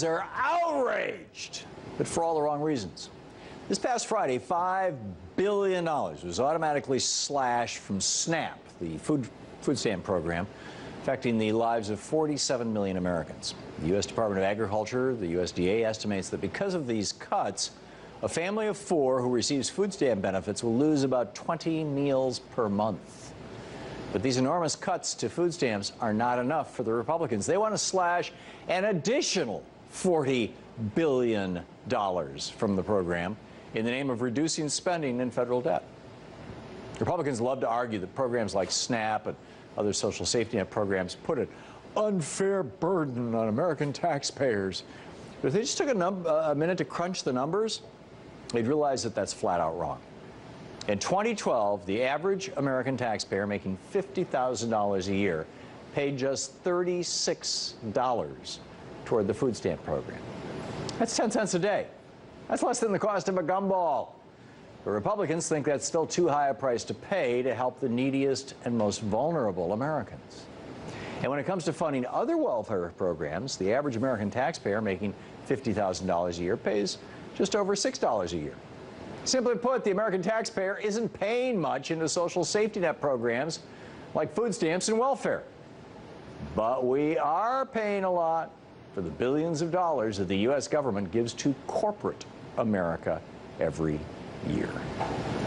are outraged, but for all the wrong reasons. This past Friday, $5 billion was automatically slashed from SNAP, the food stamp program, affecting the lives of 47 million Americans. The U.S. Department of Agriculture, the USDA, estimates that because of these cuts, a family of 4 who receives food stamp benefits will lose about 20 meals per month. But these enormous cuts to food stamps are not enough for the Republicans. They want to slash an additional $40 billion from the program in the name of reducing spending and federal debt. Republicans love to argue that programs like SNAP and other social safety net programs put an unfair burden on American taxpayers. But if they just took a minute to crunch the numbers, they'd realize that that's flat out wrong. In 2012, the average American taxpayer making $50,000 a year paid just $36 toward the food stamp program. That's 10 cents a day. That's less than the cost of a gumball. But Republicans think that's still too high a price to pay to help the neediest and most vulnerable Americans. And when it comes to funding other welfare programs, the average American taxpayer making $50,000 a year pays just over $6 a year. Simply put, the American taxpayer isn't paying much into social safety net programs like food stamps and welfare. But we are paying a lot for the billions of dollars that the U.S. government gives to corporate America every year.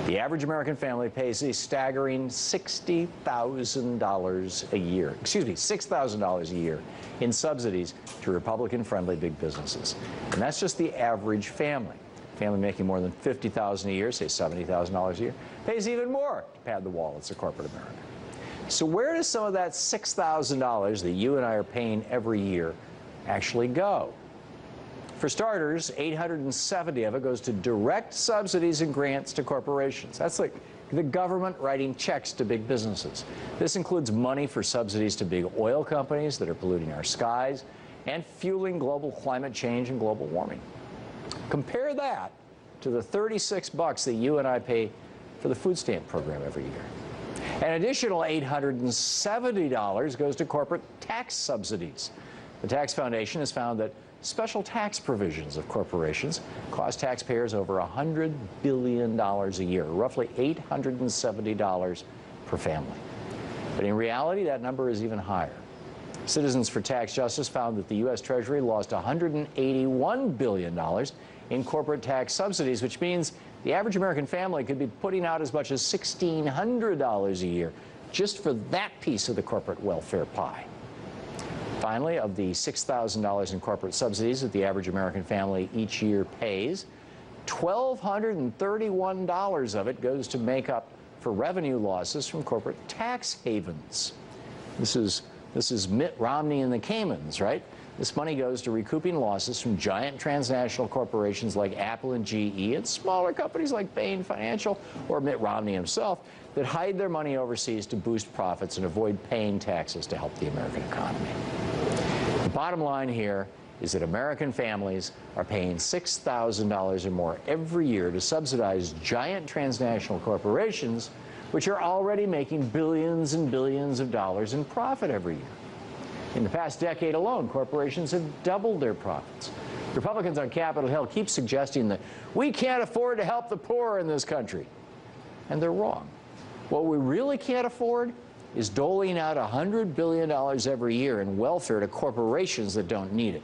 The average American family pays a staggering $60,000 a year, $6,000 a year in subsidies to Republican-friendly big businesses. And that's just the average family. Family making more than $50,000 a year, say $70,000 a year, pays even more to pad the wallets of corporate America. So where does some of that $6,000 that you and I are paying every year actually go? For starters, $870 of it goes to direct subsidies and grants to corporations. That's like the government writing checks to big businesses. This includes money for subsidies to big oil companies that are polluting our skies and fueling global climate change and global warming. Compare that to the $36 that you and I pay for the food stamp program every year. An additional $870 goes to corporate tax subsidies. The Tax Foundation has found that special tax provisions of corporations cost taxpayers over $100 billion a year, roughly $870 per family. But in reality, that number is even higher. Citizens for Tax Justice found that the U.S. Treasury lost $181 billion in corporate tax subsidies, which means the average American family could be putting out as much as $1,600 a year just for that piece of the corporate welfare pie. Finally, of the $6,000 in corporate subsidies that the average American family each year pays, $1,231 of it goes to make up for revenue losses from corporate tax havens. This is Mitt Romney and the Caymans, right? This money goes to recouping losses from giant transnational corporations like Apple and GE and smaller companies like Bain Financial or Mitt Romney himself that hide their money overseas to boost profits and avoid paying taxes to help the American economy. The bottom line here is that American families are paying $6,000 or more every year to subsidize giant transnational corporations which are already making billions and billions of dollars in profit every year. In the past decade alone, corporations have doubled their profits. Republicans on Capitol Hill keep suggesting that we can't afford to help the poor in this country. And they're wrong. What we really can't afford is doling out $100 billion every year in welfare to corporations that don't need it.